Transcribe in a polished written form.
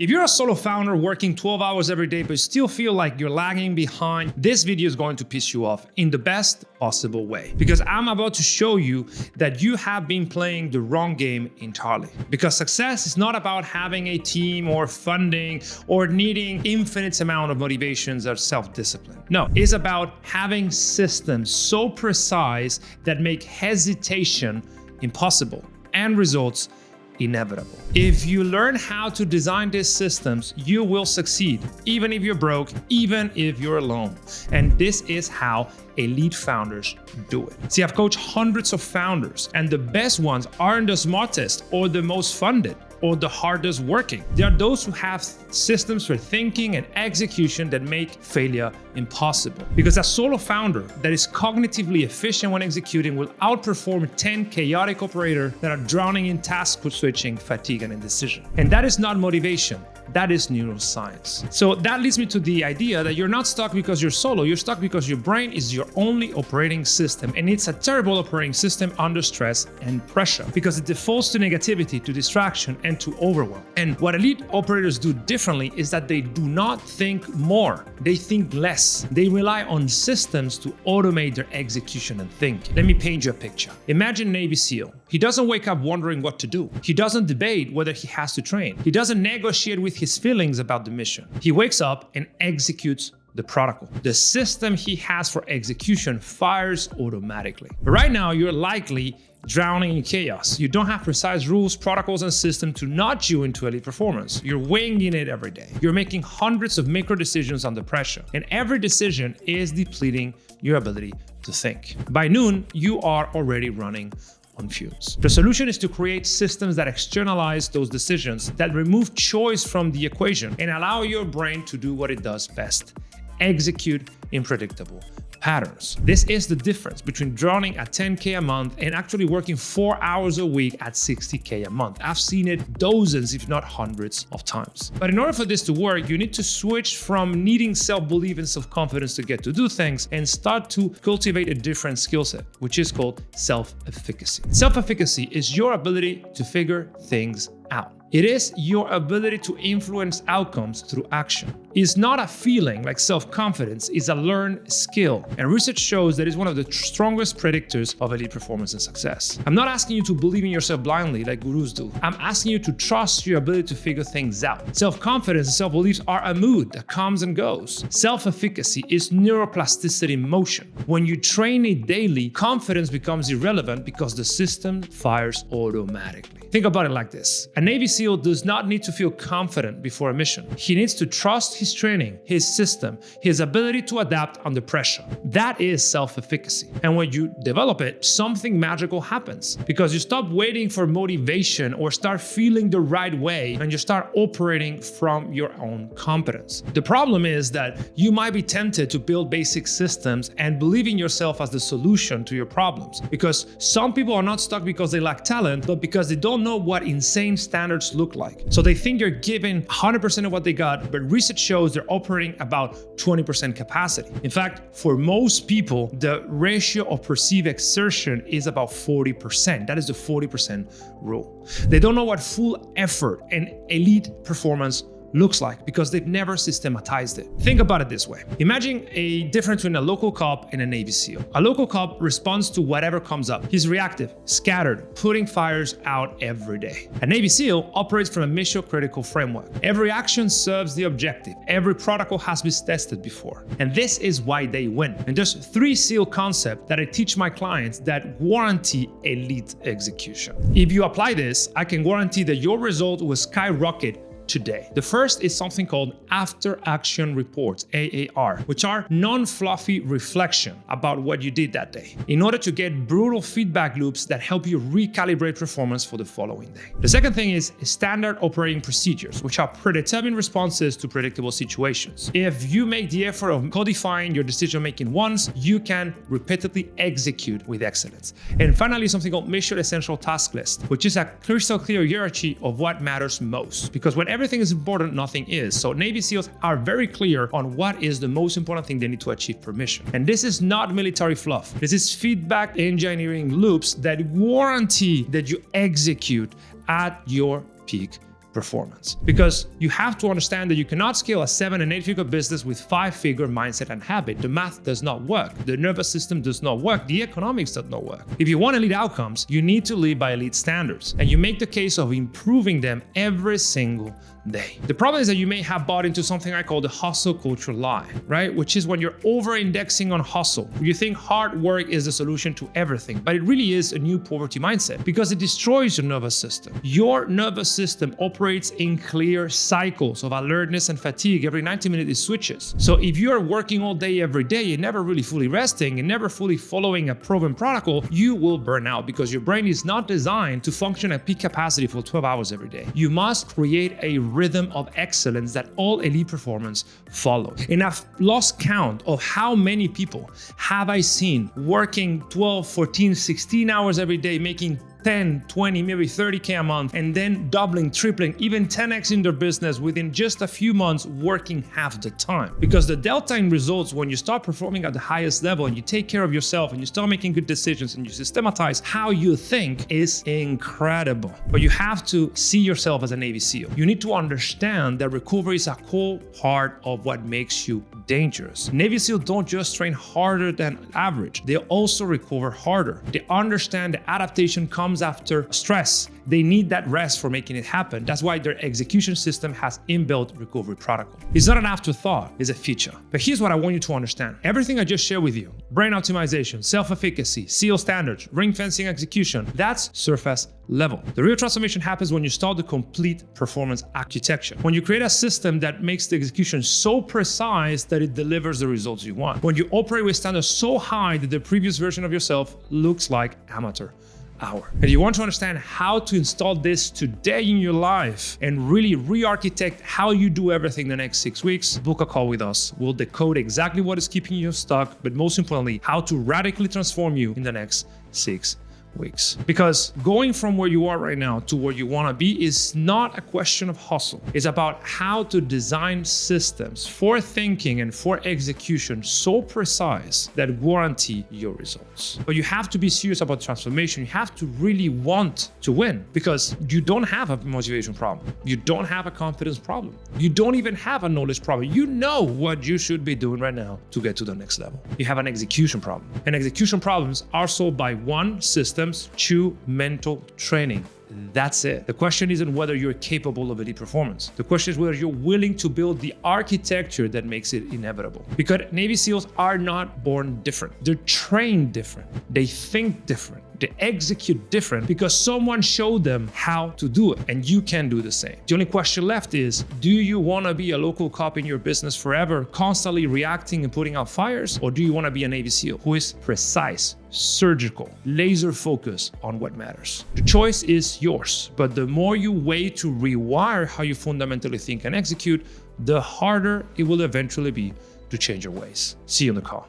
If you're a solo founder working 12 hours every day but still feel like you're lagging behind, this video is going to piss you off in the best possible way. Because I'm about to show you that you have been playing the wrong game entirely. Because success is not about having a team or funding or needing infinite amount of motivations or self-discipline. No, it's about having systems so precise that make hesitation impossible and results inevitable. If you learn how to design these systems, you will succeed, even if you're broke, even if you're alone. And this is how elite founders do it. See, I've coached hundreds of founders, and the best ones aren't the smartest or the most funded or the hardest working. They are those who have systems for thinking and execution that make failure impossible. Because a solo founder that is cognitively efficient when executing will outperform 10 chaotic operators that are drowning in task switching, fatigue, and indecision. And that is not motivation. That is neuroscience. So that leads me to the idea that you're not stuck because you're solo, you're stuck because your brain is your only operating system, and it's a terrible operating system under stress and pressure because it defaults to negativity, to distraction, and to overwhelm. And what elite operators do differently is that they do not think more, they think less. They rely on systems to automate their execution and thinking. Let me paint you a picture. Imagine Navy SEAL. He doesn't wake up wondering what to do. He doesn't debate whether he has to train. He doesn't negotiate with his feelings about the mission. He wakes up and executes the protocol. The system he has for execution fires automatically. But right now, you're likely drowning in chaos. You don't have precise rules, protocols, and systems to nudge you into elite performance. You're winging it every day. You're making hundreds of micro decisions under pressure, and every decision is depleting your ability to think. By noon, you are already running on fumes. The solution is to create systems that externalize those decisions, that remove choice from the equation, and allow your brain to do what it does best: execute in predictable patterns. This is the difference between drowning at 10K a month and actually working 4 hours a week at 60K a month. I've seen it dozens, if not hundreds of times. But in order for this to work, you need to switch from needing self-belief and self-confidence to get to do things and start to cultivate a different skill set, which is called self-efficacy. Self-efficacy is your ability to figure things out. It is your ability to influence outcomes through action. It's not a feeling like self-confidence, it's a learned skill. And research shows that it's one of the strongest predictors of elite performance and success. I'm not asking you to believe in yourself blindly like gurus do. I'm asking you to trust your ability to figure things out. Self-confidence and self-beliefs are a mood that comes and goes. Self-efficacy is neuroplasticity in motion. When you train it daily, confidence becomes irrelevant because the system fires automatically. Think about it like this. A Navy SEAL does not need to feel confident before a mission. He needs to trust his training, his system, his ability to adapt under pressure. That is self-efficacy. And when you develop it, something magical happens because you stop waiting for motivation or start feeling the right way, and you start operating from your own competence. The problem is that you might be tempted to build basic systems and believe in yourself as the solution to your problems, because some people are not stuck because they lack talent, but because they don't know what insane standards look like. So they think they're giving 100% of what they got, but research shows they're operating about 20% capacity. In fact, for most people, the ratio of perceived exertion is about 40%. That is the 40% rule. They don't know what full effort and elite performance looks like because they've never systematized it. Think about it this way. Imagine a difference between a local cop and a Navy SEAL. A local cop responds to whatever comes up. He's reactive, scattered, putting fires out every day. A Navy SEAL operates from a mission-critical framework. Every action serves the objective. Every protocol has been tested before. And this is why they win. And there's 3 SEAL concepts that I teach my clients that guarantee elite execution. If you apply this, I can guarantee that your result will skyrocket today. The first is something called after action reports, AAR, which are non-fluffy reflection about what you did that day, in order to get brutal feedback loops that help you recalibrate performance for the following day. The second thing is standard operating procedures, which are predetermined responses to predictable situations. If you make the effort of codifying your decision-making once, you can repeatedly execute with excellence. And finally, something called mission essential task list, which is a crystal clear hierarchy of what matters most. Because when everything is important, nothing is. So Navy SEALs are very clear on what is the most important thing they need to achieve per mission. And this is not military fluff. This is feedback engineering loops that guarantee that you execute at your peak performance. Because you have to understand that you cannot scale a 7- and 8-figure business with 5-figure mindset and habit. The math does not work. The nervous system does not work. The economics does not work. If you want elite outcomes, you need to live by elite standards. And you make the case of improving them every single day. The problem is that you may have bought into something I call the hustle culture lie, right? Which is when you're over-indexing on hustle. You think hard work is the solution to everything, but it really is a new poverty mindset because it destroys your nervous system. Your nervous system operates in clear cycles of alertness and fatigue. Every 90 minutes it switches. So if you're working all day every day and never really fully resting and never fully following a proven protocol, you will burn out because your brain is not designed to function at peak capacity for 12 hours every day. You must create a rhythm of excellence that all elite performers follow. And I've lost count of how many people have I seen working 12, 14, 16 hours every day, making 10, 20, maybe 30K a month, and then doubling, tripling, even 10x in their business within just a few months, working half the time. Because the delta in results when you start performing at the highest level and you take care of yourself and you start making good decisions and you systematize how you think is incredible. But you have to see yourself as a Navy SEAL. You need to understand that recovery is a core part of what makes you dangerous. Navy SEALs don't just train harder than average, they also recover harder. They understand the adaptation comes after stress. They need that rest for making it happen. That's why their execution system has inbuilt recovery protocol. It's not an afterthought, it's a feature. But here's what I want you to understand. Everything I just shared with you, brain optimization, self-efficacy, SEAL standards, ring fencing execution, that's surface level. The real transformation happens when you start the complete performance architecture. When you create a system that makes the execution so precise that it delivers the results you want. When you operate with standards so high that the previous version of yourself looks like amateur hour. And you want to understand how to install this today in your life and really re-architect how you do everything the next 6 weeks, book a call with us. We'll decode exactly what is keeping you stuck, but most importantly, how to radically transform you in the next 6 weeks. Because going from where you are right now to where you want to be is not a question of hustle. It's about how to design systems for thinking and for execution so precise that guarantee your results. But you have to be serious about transformation. You have to really want to win because you don't have a motivation problem. You don't have a confidence problem. You don't even have a knowledge problem. You know what you should be doing right now to get to the next level. You have an execution problem. And execution problems are solved by 1, systems, 2, mental training. That's it. The question isn't whether you're capable of elite performance. The question is whether you're willing to build the architecture that makes it inevitable. Because Navy SEALs are not born different. They're trained different. They think different. They execute different because someone showed them how to do it, and you can do the same. The only question left is, do you want to be a local cop in your business forever, constantly reacting and putting out fires? Or do you want to be a Navy SEAL who is precise, surgical, laser focused on what matters? The choice is yours, but the more you wait to rewire how you fundamentally think and execute, the harder it will eventually be to change your ways. See you on the call.